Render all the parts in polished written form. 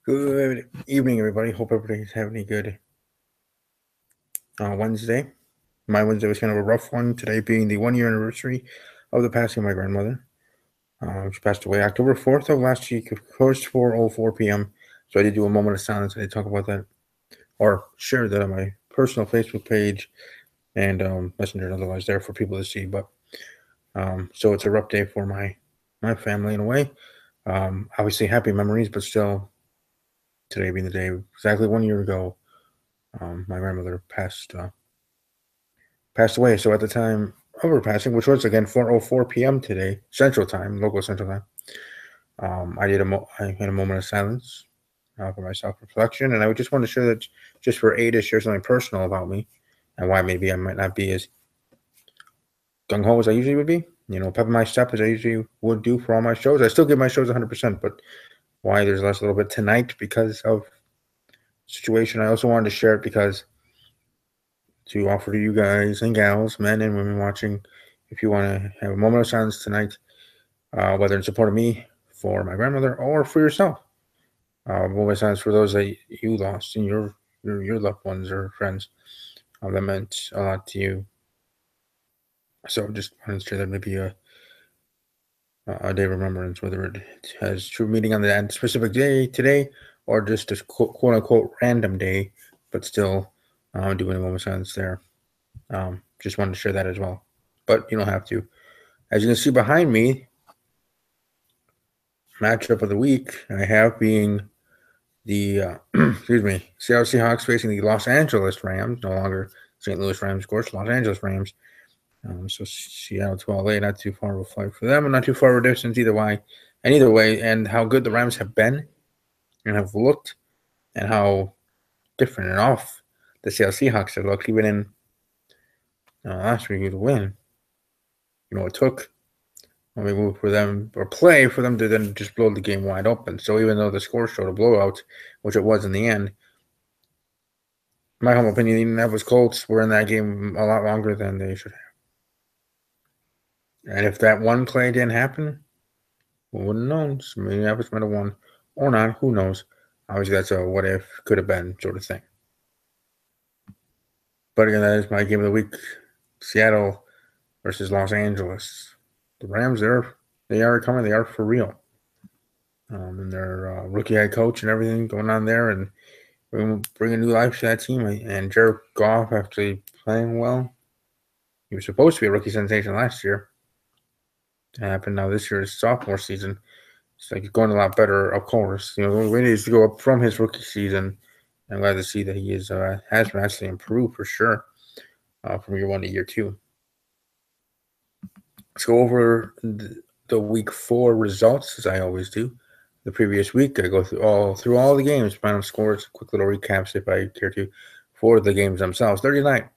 Good evening, everybody. Hope everybody's having a good Wednesday. My Wednesday was kind of a rough one, today being the 1 year anniversary of the passing of my grandmother. She passed away October 4th of last week, of course, 4:04 p.m. So I did do a moment of silence. I did talk about that or share that on my personal Facebook page and Messenger and otherwise there for people to see. But so it's a rough day for my family in a way. Obviously, happy memories, but still, today being the day exactly 1 year ago, my grandmother passed away. So at the time of her passing, which was again 4:04 p.m. today, Central Time, local Central Time, I had a moment of silence for my self reflection, and I would just want to share that just for A to share something personal about me and why maybe I might not be as gung ho as I usually would be. Pep in my step as I usually would do for all my shows. I still give my shows 100%, but why there's less a little bit tonight because of situation. I also wanted to share it because to offer to you guys and gals, men and women watching, if you want to have a moment of silence tonight, whether in support of me, for my grandmother, or for yourself. Moment of silence for those that you lost and your loved ones or friends that meant a lot to you. So just wanted to share that maybe a day of remembrance, whether it has true meaning on that specific day today, or just a quote unquote random day, but still doing a moment of silence there. Just wanted to share that as well, but you don't have to. As you can see behind me, matchup of the week I have being the excuse me, Seattle Seahawks facing the Los Angeles Rams, no longer St. Louis Rams, of course, Los Angeles Rams. So Seattle to LA, not too far of a flight for them, and not too far of a distance either way, and how good the Rams have been and have looked, and how different and off the Seattle Seahawks have looked, even in last week to win. It took when we move for them or play for them to then just blow the game wide open. So even though the score showed a blowout, which it was in the end, my humble opinion, the Indianapolis Colts were in that game a lot longer than they should have. And if that one play didn't happen, we wouldn't have known. So Minneapolis might have won or not. Who knows? Obviously, that's a what if, could have been sort of thing. But again, that is my game of the week. Seattle versus Los Angeles. The Rams, they are coming. They are for real. And their rookie head coach and everything going on there, and bring a new life to that team. And Jared Goff actually playing well. He was supposed to be a rookie sensation last year. It happened now this year's sophomore season. It's like he's going a lot better, of course. The way needs to go up from his rookie season. I'm glad to see that he has vastly improved for sure from year one to year two. Let's go over the week 4 results as I always do. The previous week, I go through all the games, final scores, quick little recaps if I care to, for the games themselves. 39.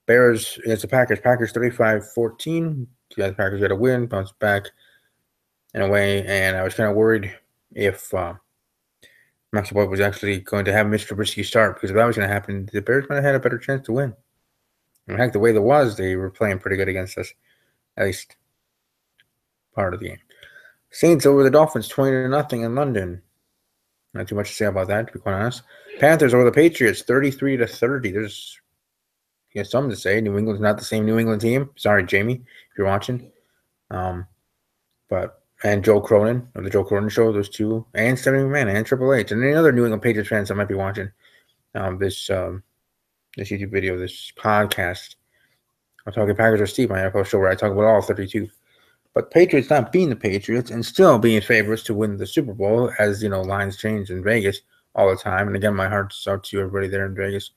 Bears against the Packers. Packers 35-14. The Packers got a win, bounced back in a way, and I was kind of worried if Max Boyd was actually going to have Mr. Trubisky start, because if that was going to happen, the Bears might have had a better chance to win. In fact, the way they were playing pretty good against us, at least part of the game. Saints over the Dolphins, 20-0 in London. Not too much to say about that, to be quite honest. Panthers over the Patriots, 33-30. There's something to say. New England's not the same New England team. Sorry, Jamie, if you're watching. And Joe Cronin of the Joe Cronin Show, those two, and Stephanie McMahon and Triple H, and any other New England Patriots fans that might be watching this YouTube video, this podcast. I'm talking Packers or Steve, my NFL show where I talk about all 32. But Patriots not being the Patriots and still being favorites to win the Super Bowl, as lines change in Vegas all the time. And again, my heart's out to everybody there in Vegas.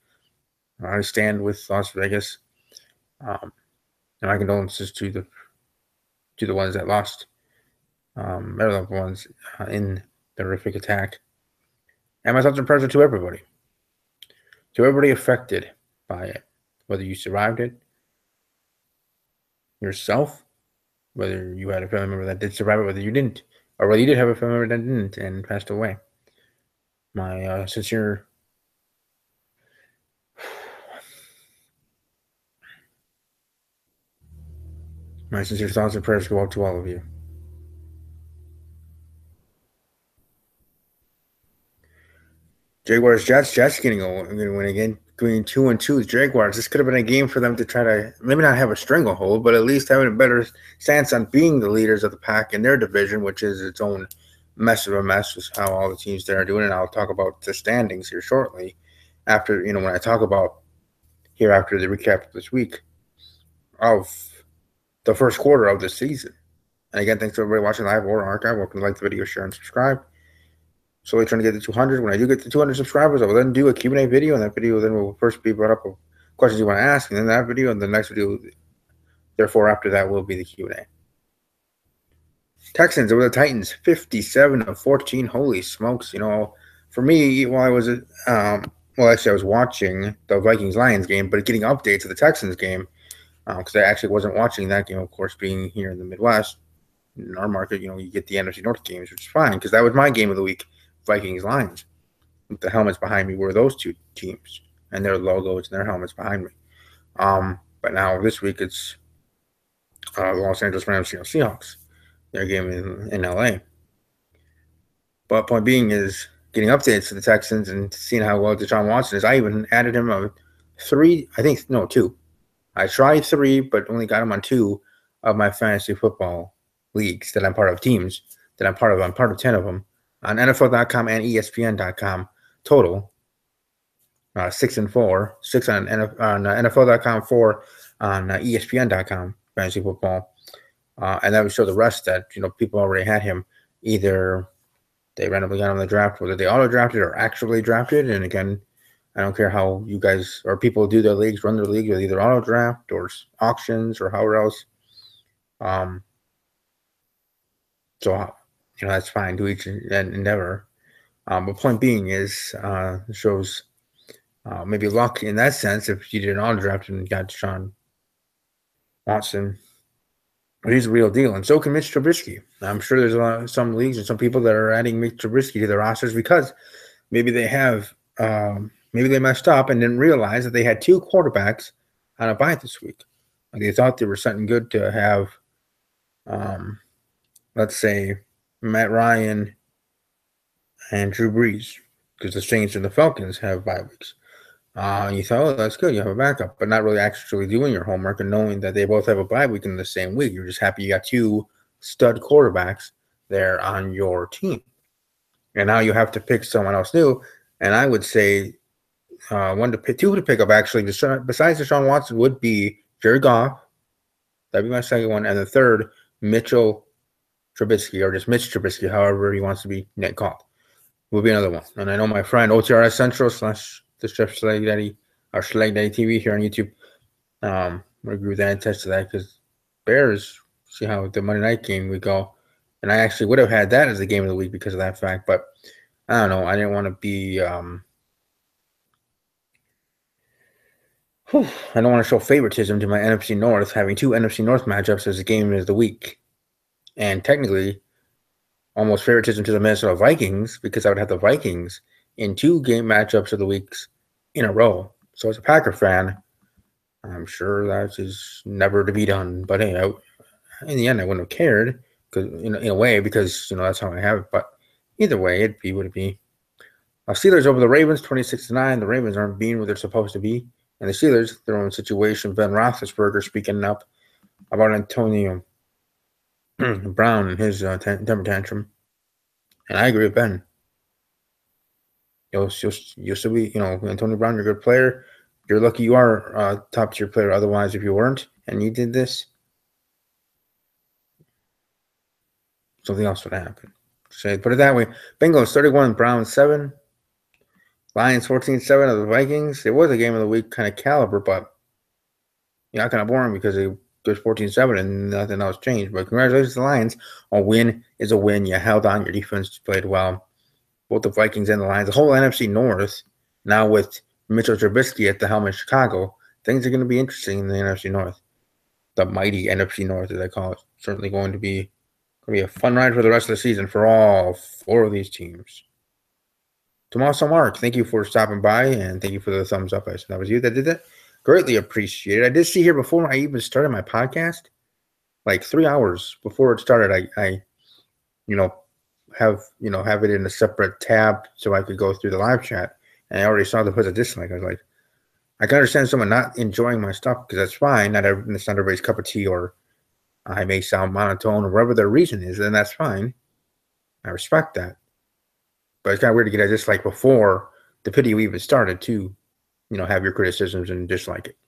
I stand with Las Vegas. And my condolences to the ones that lost. Their loved ones in the horrific attack. And my thoughts and prayers are to everybody affected by it, whether you survived it yourself, whether you had a family member that did survive it, whether you didn't, or whether you did have a family member that didn't and passed away. My sincere thoughts and prayers go out to all of you. Jaguars, Jets getting a win again. Going 2-2 with Jaguars. This could have been a game for them to try to maybe not have a stranglehold, but at least having a better stance on being the leaders of the pack in their division, which is its own mess of a mess, is how all the teams there are doing. And I'll talk about the standings here shortly. After when I talk about here after the recap of this week of the first quarter of the season. And again, thanks to everybody watching live or archive. Welcome to like the video, share, and subscribe. Slowly trying to get to 200. When I do get to 200 subscribers, I will then do a Q&A video, and that video then will first be brought up of questions you want to ask, and then that video, and the next video, therefore, after that will be the Q&A. Texans over the Titans, 57-14. Holy smokes! For me, while I was I was watching the Vikings-Lions game, but getting updates of the Texans game because I actually wasn't watching that game. Of course, being here in the Midwest, in our market, you get the NFC North games, which is fine because that was my game of the week. Vikings-Lions. With the helmets behind me were those two teams and their logos and their helmets behind me. But now this week it's the Los Angeles Rams, Seahawks. Their game in LA. But point being is getting updates to the Texans and seeing how well Deshaun Watson is. I even added him on 2. I tried 3, but only got him on 2 of my fantasy football leagues that I'm part of, teams that I'm part of. I'm part of 10 of them. On NFL.com and ESPN.com total, 6 and 4, 6 on NFL.com, 4 on ESPN.com fantasy football, and that would show the rest that people already had him. Either they randomly got him in the draft, whether they auto drafted or actually drafted. And again, I don't care how you guys or people do their leagues, run their leagues with either auto draft or auctions or however else. So. That's fine to each endeavor. But point being is it shows maybe luck in that sense if you did an auto draft and got Deshaun Watson. But he's a real deal. And so can Mitch Trubisky. I'm sure there's some leagues and some people that are adding Mitch Trubisky to their rosters because maybe they have maybe they messed up and didn't realize that they had 2 quarterbacks on a bye this week. They thought they were something good to have, let's say, Matt Ryan and Drew Brees, because the Saints and the Falcons have bye weeks. You thought, oh, that's good, you have a backup, but not really actually doing your homework and knowing that they both have a bye week in the same week. You're just happy you got 2 stud quarterbacks there on your team. And now you have to pick someone else new. And I would say 2 to pick up actually, besides Deshaun Watson, would be Jared Goff. That'd be my second one. And the third, Mitchell Trubisky, or just Mitch Trubisky, however he wants to be called, will be another one. And I know my friend OTRS Central / the Chef Schleg Daddy, or Schleg Daddy TV here on YouTube, would agree with that and attest to that because Bears, see how the Monday night game would go. And I actually would have had that as the game of the week because of that fact. But I don't know. I didn't want to be I don't want to show favoritism to my NFC North, having 2 NFC North matchups as the game of the week. And technically, almost favoritism to the Minnesota Vikings because I would have the Vikings in 2 game matchups of the weeks in a row. So as a Packer fan, I'm sure that is never to be done. But hey, in the end, I wouldn't have cared because in a way because that's how I have it. But either way, it'd be what it be. Steelers over the Ravens, 26-9. The Ravens aren't being what they're supposed to be, and the Steelers, their own situation. Ben Roethlisberger speaking up about Antonio Brown and his temper tantrum, and I agree with Ben. You'll still be, Antonio Brown, you're a good player. You're lucky you are a top tier player. Otherwise, if you weren't and you did this, something else would happen. Put it that way. Bengals 31, Browns 7, Lions 14-7 of the Vikings. It was a game of the week kind of caliber, but kind of boring because it was 14-7 and nothing else changed. But congratulations to the Lions. A win is a win. You held on. Your defense played well. Both the Vikings and the Lions. The whole NFC North, now with Mitchell Trubisky at the helm in Chicago, things are going to be interesting in the NFC North. The mighty NFC North, as I call it. Certainly going to be a fun ride for the rest of the season for all 4 of these teams. Tommaso Mark, thank you for stopping by, and thank you for the thumbs up. I said that was you that did that. Greatly appreciated. I did see here before I even started my podcast, like 3 hours before it started, I have it in a separate tab so I could go through the live chat. and I already saw the a dislike. I was like, I can understand someone not enjoying my stuff because that's fine. It's not everybody's cup of tea, or I may sound monotone, or whatever their reason is, then that's fine. I respect that. But it's kind of weird to get a dislike before the video even started to, have your criticisms and dislike it.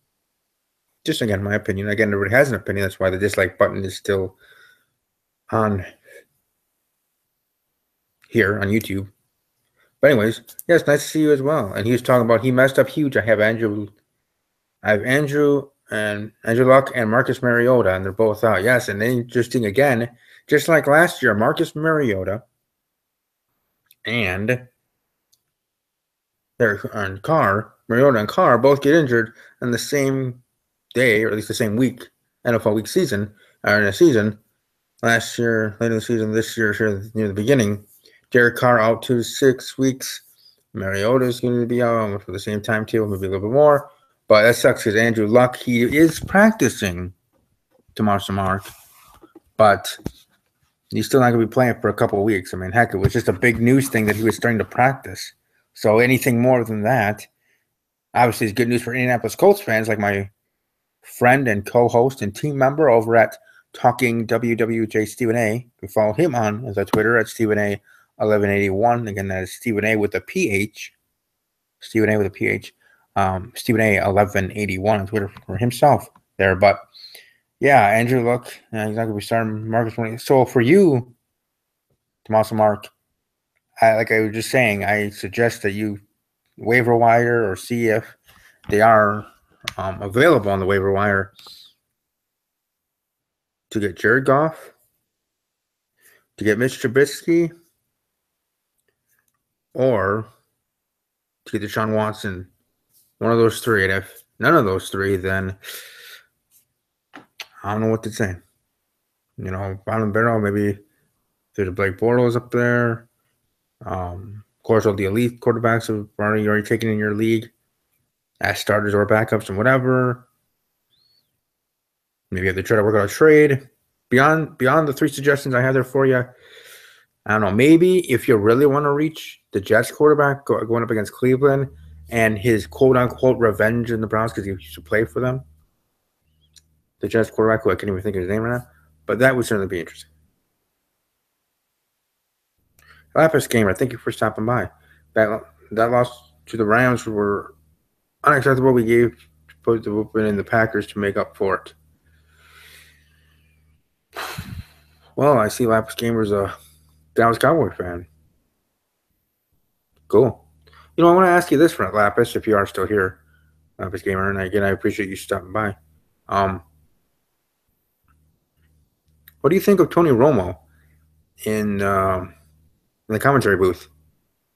Just again, my opinion. Again, everybody has an opinion. That's why the dislike button is still on here on YouTube. But anyways, yes, nice to see you as well. And he was talking about he messed up huge. I have Andrew and Andrew Luck and Marcus Mariota, and they're both out. Yes, and interesting again, just like last year, Marcus Mariota and Mariota and Carr both get injured in the same day, or at least the same week, NFL week season, or in a season. Last year, later in the season, this year, here near the beginning, Derek Carr out 2 to 6 weeks. Mariota is going to be out for the same timetable, maybe a little bit more. But that sucks because Andrew Luck, he is practicing tomorrow, Mark, but he's still not going to be playing for a couple of weeks. I mean, heck, it was just a big news thing that he was starting to practice. So anything more than that, obviously, is good news for Indianapolis Colts fans, like my friend and co-host and team member over at Talking WWJ Stephen A. You follow him on as a Twitter at Stephen A. 1181. Again, that is Stephen A. with a PH. Stephen A. with a PH. Stephen A. 1181 on Twitter for himself there. But yeah, Andrew Luck, he's not going to be starting Marcus Mariota. So for you, Tommaso Mark, like I was just saying, I suggest that you waiver wire or see if they are available on the waiver wire to get Jared Goff, to get Mitch Trubisky, or to get Deshaun Watson. One of those three. And if none of those three, then I don't know what to say. Bottom barrel, maybe there's a Blake Bortles up there. Of course, all the elite quarterbacks have already taken in your league as starters or backups and whatever. Maybe you have to try to work out a trade. Beyond the three suggestions I have there for you, I don't know. Maybe if you really want to reach the Jets quarterback going up against Cleveland and his quote-unquote revenge in the Browns because he used to play for them, the Jets quarterback, who I can't even think of his name right now, but that would certainly be interesting. Lapis Gamer, thank you for stopping by. That loss to the Rams were unacceptable. We gave supposed to win in the Packers to make up for it. Well, I see Lapis Gamer's a Dallas Cowboy fan. Cool. I want to ask you this, Lapis, if you are still here, Lapis Gamer, and again, I appreciate you stopping by. What do you think of Tony Romo in the commentary booth?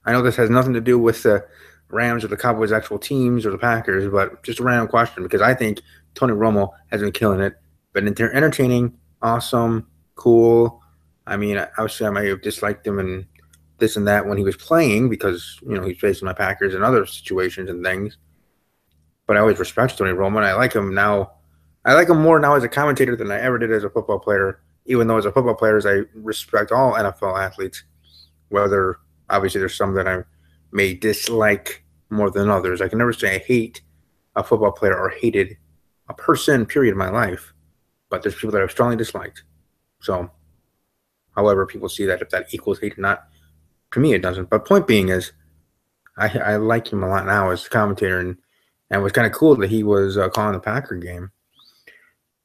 I know this has nothing to do with the Rams or the Cowboys' actual teams or the Packers, but just a random question because I think Tony Romo has been killing it, been entertaining, awesome, cool. I mean, obviously I might have disliked him and this and that when he was playing because, he's facing my Packers in other situations and things. But I always respect Tony Romo, and I like him now. I like him more now as a commentator than I ever did as a football player, even though as a football player, I respect all NFL athletes, whether obviously there's some that I may dislike more than others. I can never say I hate a football player or hated a person, period, in my life. But there's people that I've strongly disliked. So, however people see that, if that equals hate or not, to me it doesn't. But point being is, I like him a lot now as a commentator, and it was kind of cool that he was calling the Packer game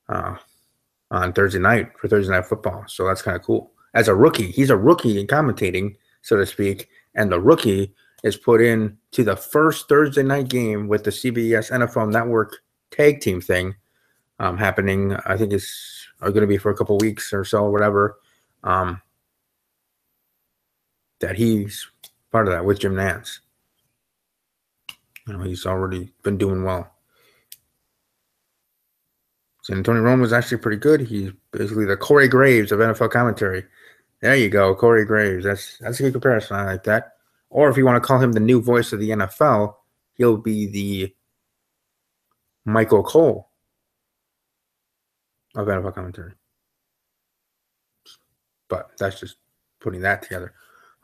on Thursday night for Thursday Night Football. So that's kind of cool. As a rookie, he's a rookie in commentating, so to speak, and the rookie is put in to the first Thursday night game with the CBS NFL Network tag team thing happening. I think it's going to be for a couple weeks or so, or whatever. That he's part of that with Jim Nantz. He's already been doing well. And Tony Romo was actually pretty good. He's basically the Corey Graves of NFL commentary. There you go, Corey Graves. That's a good comparison. I like that. Or if you want to call him the new voice of the NFL, he'll be the Michael Cole of NFL commentary. But that's just putting that together.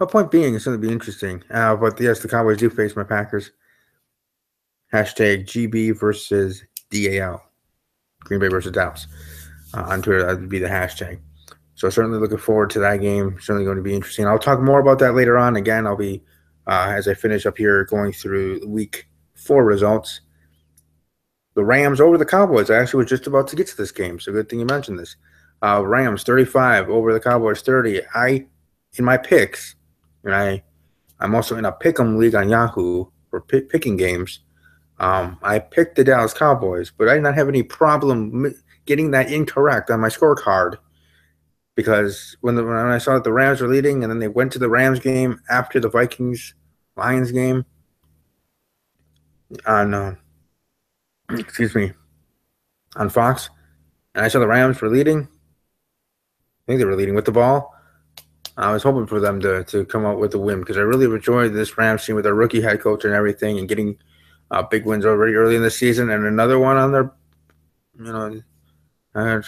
My point being, it's going to be interesting. But yes, the Cowboys do face my Packers. Hashtag GB versus DAL. Green Bay versus Dallas. On Twitter, that would be the hashtag. So certainly looking forward to that game. Certainly going to be interesting. I'll talk more about that later on. Again, I'll be, as I finish up here, going through week 4 results. The Rams over the Cowboys. I actually was just about to get to this game, so good thing you mentioned this. Rams 35 over the Cowboys 30. In my picks, and I'm also in a pick'em league on Yahoo for picking games. I picked the Dallas Cowboys, but I did not have any problem getting that incorrect on my scorecard because when I saw that the Rams were leading and then they went to the Rams game after the Vikings-Lions game on on Fox, and I saw the Rams were leading. I think they were leading with the ball. I was hoping for them to come out with a win because I really enjoyed this Rams team with their rookie head coach and everything and getting big wins already early in the season and another one on their,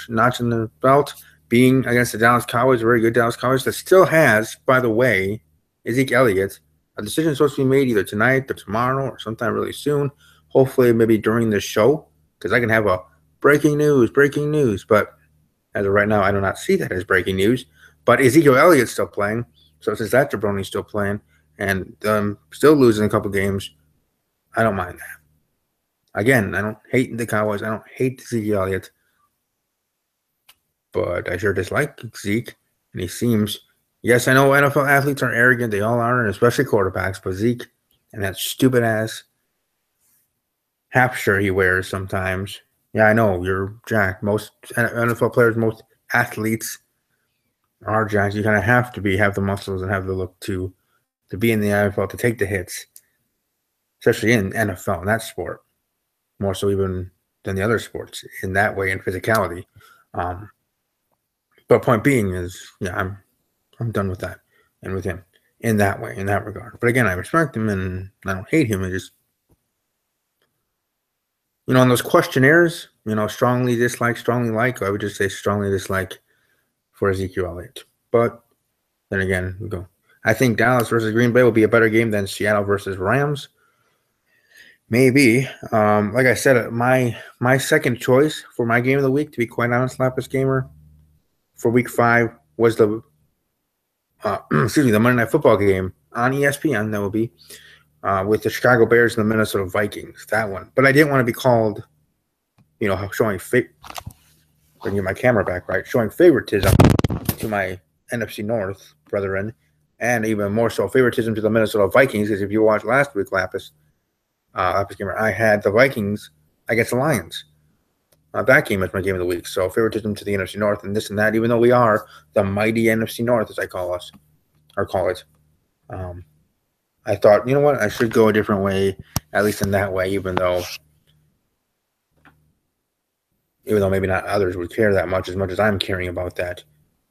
notch in the belt being against the Dallas Cowboys, a very good Dallas Cowboys that still has, by the way, Ezekiel Elliott. A decision supposed to be made either tonight or tomorrow or sometime really soon. Hopefully, maybe during this show because I can have a breaking news. But as of right now, I do not see that as breaking news. But Ezekiel Elliott's still playing. So since that jabroni's still playing and still losing a couple games, I don't mind that. Again, I don't hate the Cowboys. I don't hate Ezekiel Elliott. But I sure dislike Zeke. And he seems, yes, I know NFL athletes are arrogant. They all are, and especially quarterbacks. But Zeke and that stupid ass half shirt he wears sometimes. Yeah, I know, you're jacked. Most NFL players, most athletes are jacked. You kind of have the muscles and have the look to be in the NFL, to take the hits, especially in NFL, in that sport, more so even than the other sports in that way, in physicality. But point being is, yeah, I'm done with that and with him in that way, in that regard. But again, I respect him and I don't hate him. I just, on those questionnaires, strongly dislike, strongly like, I would just say strongly dislike for Ezekiel Elliott. But then again, we go. I think Dallas versus Green Bay will be a better game than Seattle versus Rams. Maybe. Like I said, my second choice for my game of the week, to be quite honest, Lapis Gamer, for week 5 was the the Monday Night Football game on ESPN. That will be with the Chicago Bears and the Minnesota Vikings. That one, but I didn't want to be called, showing bringing my camera back, right, showing favoritism to my NFC North brethren, and even more so favoritism to the Minnesota Vikings. Because if you watched last week, Lapis Gamer, I had the Vikings against the Lions. That game is my game of the week. So favoritism to the NFC North and this and that, even though we are the mighty NFC North, as I call it. I thought, you know what, I should go a different way, at least in that way, even though maybe not others would care that much as I'm caring about that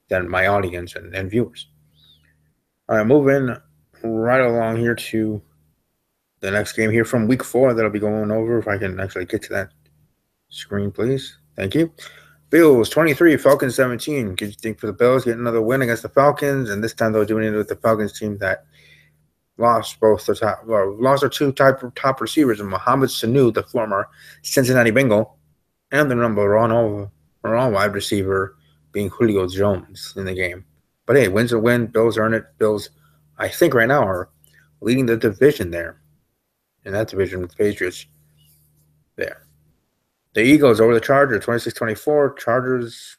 than my audience and viewers. All right, moving right along here to the next game here from week 4 that I'll be going over. If I can actually get to that screen, please. Thank you. Bills 23, Falcons 17. Good thing for the Bills, get another win against the Falcons, and this time they're doing it with the Falcons team that lost their 2 top receivers, and Mohamed Sanu, the former Cincinnati Bengal, and the number 1 overall wide receiver being Julio Jones in the game. But hey, win's a win. Bills earn it. Bills, I think right now, are leading the division there. In that division with the Patriots there. The Eagles over the Chargers, 26-24. Chargers,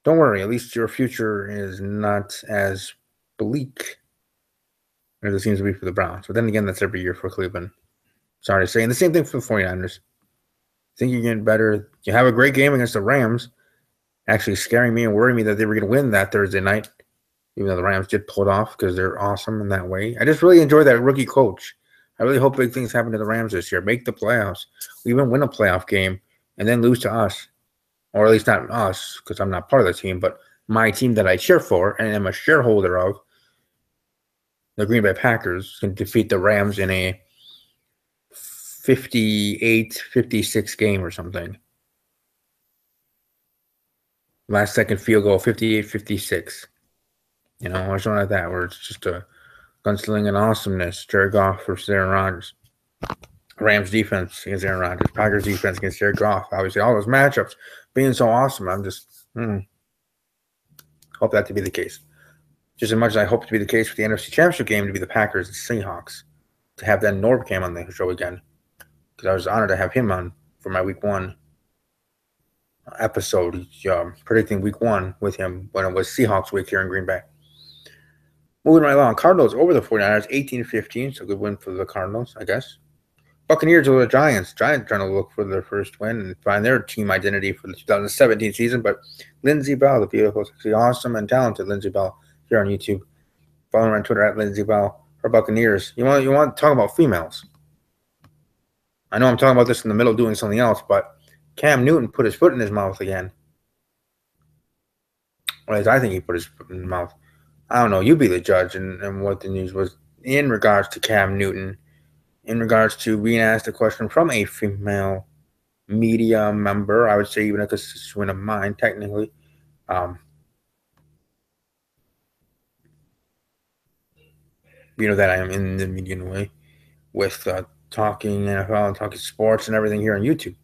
don't worry. At least your future is not as bleak as it seems to be for the Browns. But then again, that's every year for Cleveland. Sorry to say. And the same thing for the 49ers. I think you're getting better. You have a great game against the Rams, actually scaring me and worrying me that they were going to win that Thursday night, even though the Rams did pull it off because they're awesome in that way. I just really enjoy that rookie coach. I really hope big things happen to the Rams this year. Make the playoffs. We even win a playoff game and then lose to us. Or at least not us, because I'm not part of the team, but my team that I cheer for and am a shareholder of, the Green Bay Packers, can defeat the Rams in a 58-56 game or something. Last second field goal, 58-56. You know, or something like that, where it's just a gunslinging awesomeness. Jared Goff versus Aaron Rodgers. Rams defense against Aaron Rodgers. Packers defense against Jared Goff. Obviously, all those matchups being so awesome. I'm just hope that to be the case. Just as much as I hope to be the case for the NFC Championship game to be the Packers and Seahawks. To have then Norb came on the show again, because I was honored to have him on for my Week 1 episode, predicting Week 1 with him when it was Seahawks week here in Green Bay. Moving right along, Cardinals over the 49ers, 18-15, so good win for the Cardinals, I guess. Buccaneers over the Giants. Giants trying to look for their first win and find their team identity for the 2017 season, but Lindsey Bell, the beautiful, sexy, awesome, and talented Lindsey Bell here on YouTube. Follow her on Twitter at Lindsey Bell. Her Buccaneers. You want to talk about females? I know I'm talking about this in the middle of doing something else, but Cam Newton put his foot in his mouth again. Or at least I think he put his foot in his mouth. I don't know. You be the judge and what the news was in regards to Cam Newton, in regards to being asked a question from a female media member. I would say even a constituent of mine, technically. You know that I am in the media in a way with talking NFL and talking sports and everything here on YouTube.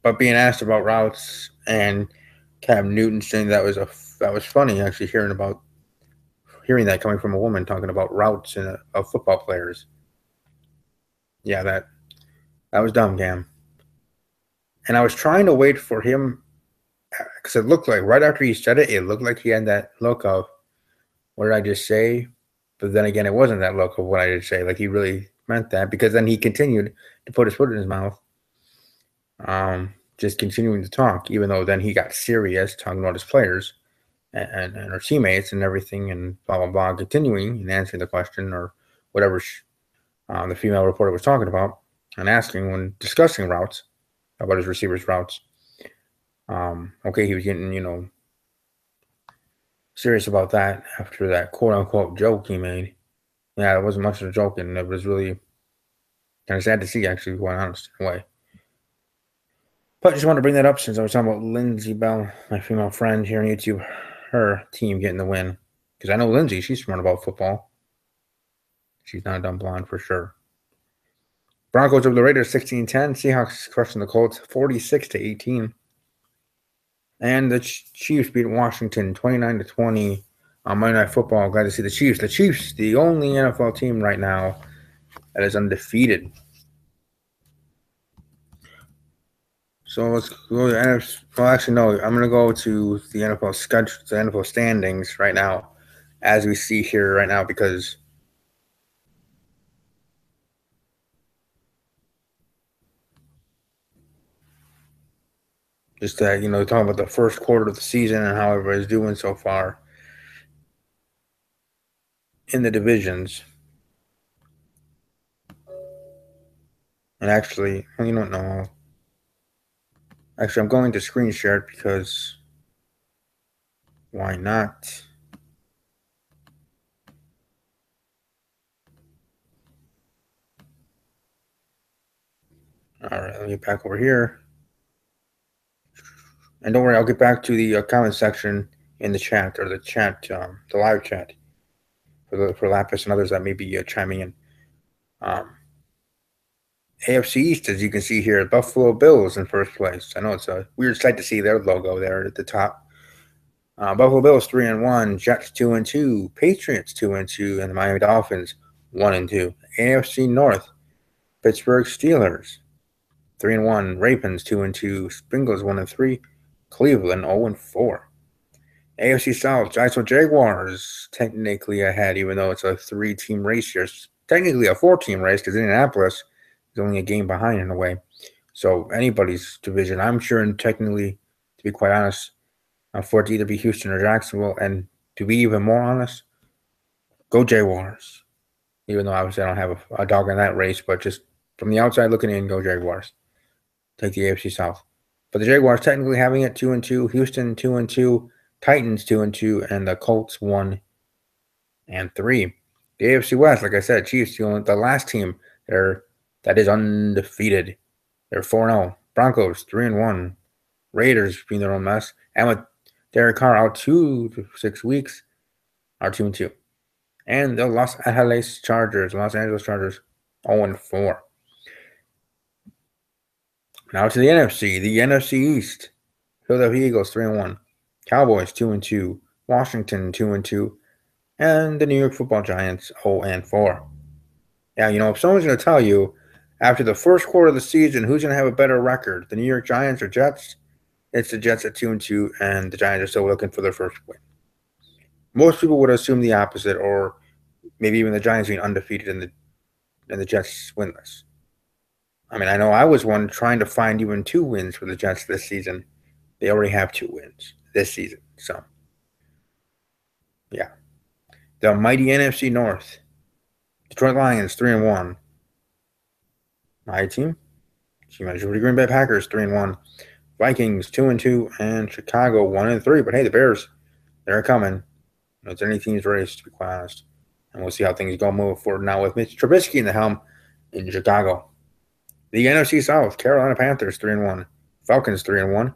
But being asked about routes and Cam Newton saying that was funny, actually hearing that coming from a woman talking about routes and of football players. Yeah, that was dumb, Cam. And I was trying to wait for him because it looked like right after he said it, it looked like he had that look of what did I just say? But then again, it wasn't that look of what I did say. Like he really meant that, because then he continued to put his foot in his mouth. Just continuing to talk, even though then he got serious talking about his players and her teammates and everything and blah, blah, blah, continuing and answering the question or whatever the female reporter was talking about and asking when discussing routes, about his receivers' routes. Okay, he was getting, serious about that after that quote-unquote joke he made. Yeah, it wasn't much of a joke, and it was really kind of sad to see, actually, quite honest, in a way. But I just wanted to bring that up since I was talking about Lindsey Bell, my female friend here on YouTube, her team getting the win. Because I know Lindsay, she's smart about football. She's not a dumb blonde for sure. Broncos over the Raiders 16-10. Seahawks crushing the Colts 46-18. And the Chiefs beat Washington 29-20 on Monday Night Football. Glad to see the Chiefs. The Chiefs, the only NFL team right now that is undefeated. So let's go to NFC. Well, actually, no. I'm going to go to the NFL schedule, the NFL standings right now, as we see here right now, because just that, talking about the first quarter of the season and how everybody's doing so far in the divisions. And actually, you don't know. Actually, I'm going to screen share it because why not? All right, let me get back over here. And don't worry, I'll get back to the comment section in the chat, or the chat, the live chat for Lapis and others that may be chiming in. AFC East, as you can see here, Buffalo Bills in first place. I know it's a weird sight to see their logo there at the top. Buffalo Bills 3-1, Jets 2-2, Patriots 2-2, and the Miami Dolphins 1-2. AFC North, Pittsburgh Steelers 3-1, Ravens 2-2, Bengals 1-3, Cleveland 0-4. AFC South, Jaguars technically ahead, even though it's a 3-team race here. It's technically a 4-team race because Indianapolis is only a game behind in a way. So anybody's division, I'm sure, and technically, to be quite honest, for it to either be Houston or Jacksonville, and to be even more honest, go Jaguars. Even though obviously I don't have a dog in that race, but just from the outside looking in, go Jaguars. Take the AFC South. But the Jaguars technically having it 2-2, Houston 2-2, Titans 2-2, and the Colts 1-3. The AFC West, like I said, Chiefs, the last team that is undefeated. They're 4-0. Broncos 3-1. Raiders being their own mess. And with Derek Carr out 2 to 6 weeks are 2-2. And the Los Angeles Chargers 0-4. Now to the NFC. The NFC East. Philadelphia Eagles 3-1. Cowboys 2-2. Washington 2-2. And the New York Football Giants 0-4. Now, if someone's going to tell you after the first quarter of the season who's going to have a better record, the New York Giants or Jets, it's the Jets at 2-2, and the Giants are still looking for their first win. Most people would assume the opposite, or maybe even the Giants being undefeated and the Jets winless. I mean, I know I was one trying to find even 2 wins for the Jets this season. They already have 2 wins this season. So, yeah. The mighty NFC North. Detroit Lions 3-1. My team. The Green Bay Packers 3-1. Vikings 2-2, and Chicago 1-3. But hey, the Bears, they're coming. It's any team's race, to be quite honest. And we'll see how things go moving forward now with Mitch Trubisky in the helm in Chicago. The NFC South, Carolina Panthers 3-1. Falcons 3-1.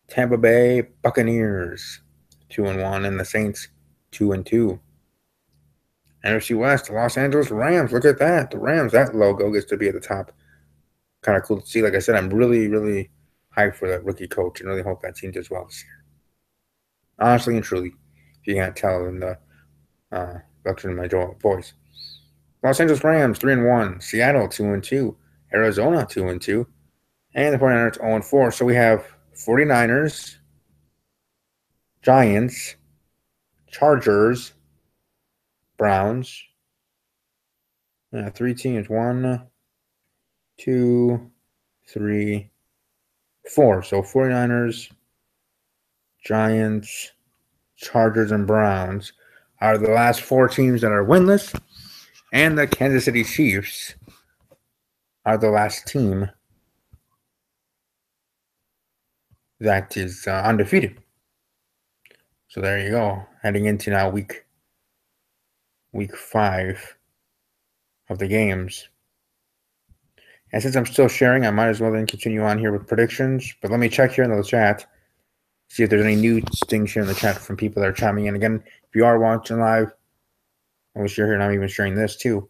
Tampa Bay Buccaneers 2-1, and the Saints 2-2. NFC West, the Los Angeles Rams. Look at that. The Rams, that logo gets to be at the top. Kind of cool to see. Like I said, I'm really, really hyped for that rookie coach and really hope that team does well this year. Honestly and truly, if you can't tell in the production of my voice. Los Angeles Rams 3-1. Seattle 2-2. Arizona 2-2. And the 49ers 0-4. So we have 49ers, Giants, Chargers, Browns. 3 teams. 1, 2, 3, 4. So 49ers, Giants, Chargers, and Browns are the last 4 teams that are winless. And the Kansas City Chiefs are the last team that is undefeated. So there you go. Heading into now week 5 of the games. And since I'm still sharing, I might as well then continue on here with predictions. But let me check here in the chat, see if there's any new things here in the chat from people that are chiming in. Again, if you are watching live, I wish you're here and I'm even sharing this too.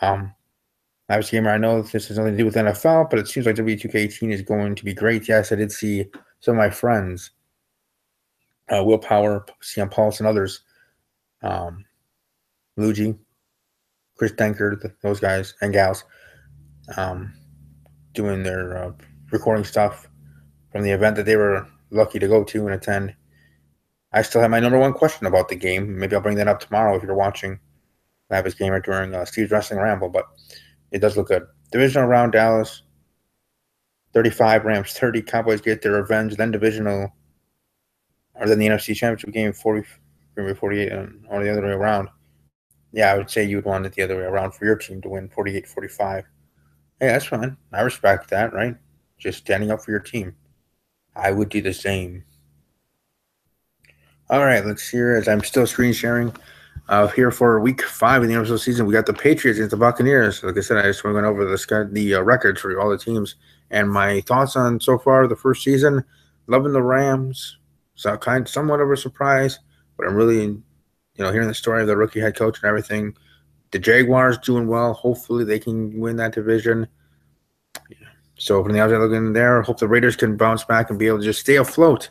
Obviously, Gamer, I know this has nothing to do with NFL, but it seems like W2K18 is going to be great. Yes, I did see some of my friends, Willpower, CM Pulse, and others, Luigi, Chris Denker, those guys and gals, doing their recording stuff from the event that they were lucky to go to and attend. I still have my number 1 question about the game. Maybe I'll bring that up tomorrow if you're watching Lapis Gamer during Steve's Wrestling Ramble, but it does look good. Divisional round, Dallas, 35, Rams 30. Cowboys get their revenge. Then divisional, or then the NFC Championship game, 40, 48, or the other way around. Yeah, I would say you would want it the other way around for your team to win 48-45. Hey, that's fine. I respect that, right? Just standing up for your team. I would do the same. All right, let's hear as I'm still screen sharing. Here for week 5 in the NFL season, we got the Patriots against the Buccaneers. Like I said, I just went over the records for all the teams and my thoughts on so far the first season. Loving the Rams, so somewhat of a surprise, but I'm really, hearing the story of the rookie head coach and everything. The Jaguars doing well. Hopefully they can win that division. So from the outside looking there, hope the Raiders can bounce back and be able to just stay afloat.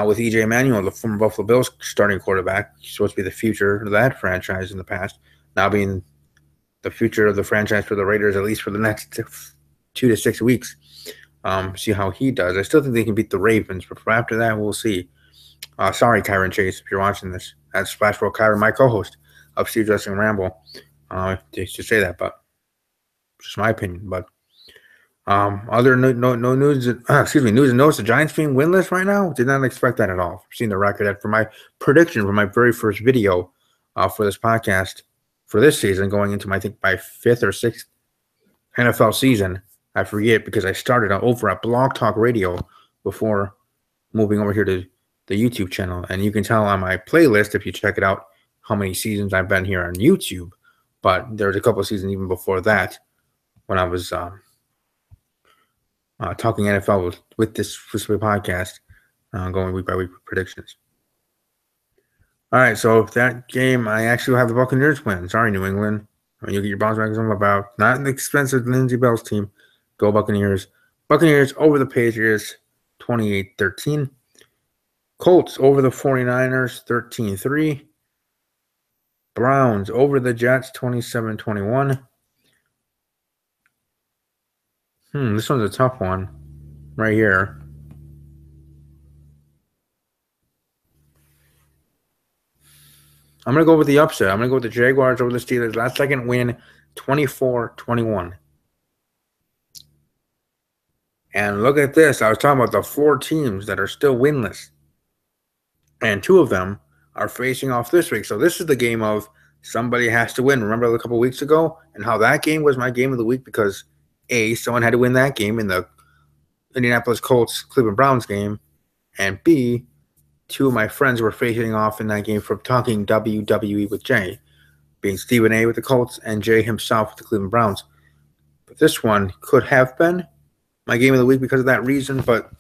With E.J. Manuel, the former Buffalo Bills starting quarterback, supposed to be the future of that franchise in the past, now being the future of the franchise for the Raiders, at least for the next 2 to 6 weeks. See how he does. I still think they can beat the Ravens, but after that, we'll see. Sorry, Kyron Chase, if you're watching this. That's Splash World Kyron, my co-host of Steve's Wrestling Ramble. To say that, but just my opinion. But other news and notes. The Giants being winless right now. Did not expect that at all. I've seen the record for my prediction for my very first video for this podcast for this season, going into my 5th or 6th NFL season. I forget because I started over at Blog Talk Radio before moving over here to the YouTube channel, and you can tell on my playlist if you check it out how many seasons I've been here on YouTube. But there's a couple of seasons even before that when I was talking NFL with this specific podcast. going week by week predictions. All right, so that game, I actually have the Buccaneers win. Sorry, New England. I mean, you get your bounce back on about not an expensive Lindsey Bell's team. Go Buccaneers. Buccaneers over the Patriots, 28-13. Colts over the 49ers, 13-3. Browns over the Jets, 27-21. This one's a tough one right here. I'm going to go with the upset. I'm going to go with the Jaguars over the Steelers. Last second win, 24-21. And look at this. I was talking about the 4 teams that are still winless. And 2 of them are facing off this week. So this is the game of somebody has to win. Remember a couple weeks ago? And how that game was my game of the week because, A, someone had to win that game in the Indianapolis Colts Cleveland Browns game. And B, 2 of my friends were facing off in that game from talking WWE with Jay, being Stephen A. with the Colts and Jay himself with the Cleveland Browns. But this one could have been my game of the week because of that reason, but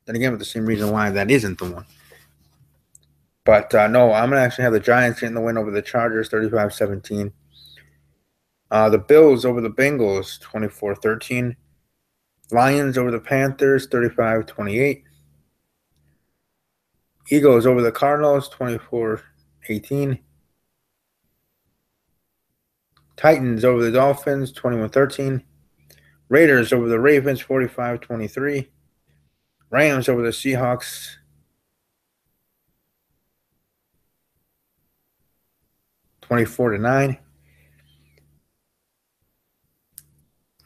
then again, with the same reason why that isn't the one. But no, I'm going to actually have the Giants getting the win over the Chargers, 35-17. The Bills over the Bengals, 24-13. Lions over the Panthers, 35-28. Eagles over the Cardinals, 24-18. Titans over the Dolphins, 21-13. Raiders over the Ravens, 45-23. Rams over the Seahawks, 24-9.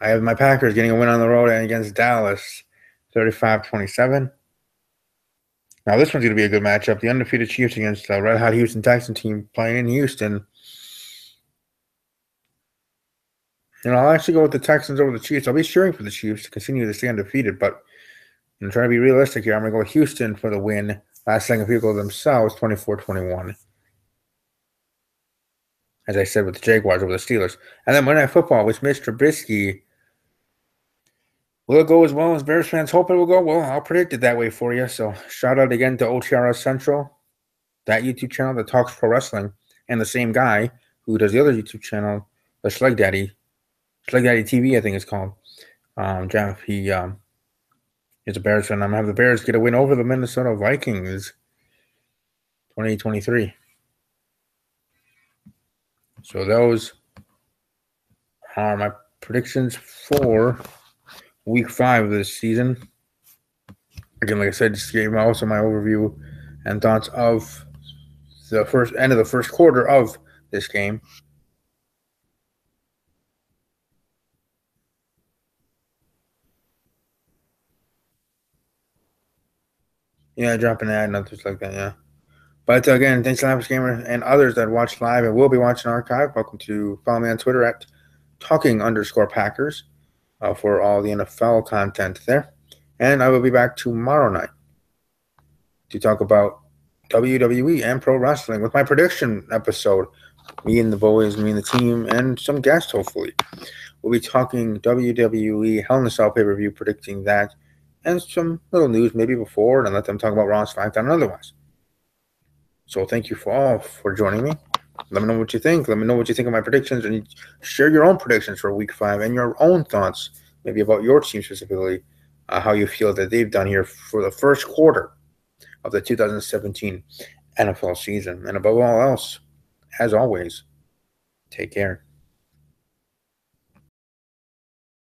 I have my Packers getting a win on the road and against Dallas, 35-27. Now this one's going to be a good matchup. The undefeated Chiefs against the Red Hot Houston Texans team playing in Houston. And I'll actually go with the Texans over the Chiefs. I'll be cheering for the Chiefs to continue to stay undefeated, but I'm trying to be realistic here. I'm going to go with Houston for the win. Last second field goal themselves, 24-21. As I said, with the Jaguars over the Steelers. And then Monday Night Football with Mr. Trubisky. Will it go as well as Bears fans hope it will go? Well, I'll predict it that way for you. So shout out again to OTRS Central, that YouTube channel that talks pro wrestling, and the same guy who does the other YouTube channel, the Schleg Daddy TV, I think it's called. Jeff, he is a Bears fan. I'm going to have the Bears get a win over the Minnesota Vikings, 2023. So those are my predictions for Week 5 of this season. Again, like I said, just gave also my overview and thoughts of the end of the first quarter of this game. Yeah, drop an ad, nothing like that, yeah. But again, thanks to Lapis Gamer and others that watch live and will be watching archive. Welcome to follow me on Twitter at talking_Packers for all the NFL content there. And I will be back tomorrow night to talk about WWE and pro wrestling with my prediction episode. Me and the boys, me and the team, and some guests, hopefully. We'll be talking WWE Hell in a Cell pay-per-view, predicting that, and some little news maybe before, and let them talk about Raw, SmackDown, and otherwise. So thank you all for joining me. Let me know what you think. Let me know what you think of my predictions, and share your own predictions for Week 5 and your own thoughts, maybe about your team specifically, how you feel that they've done here for the first quarter of the 2017 NFL season. And above all else, as always, take care.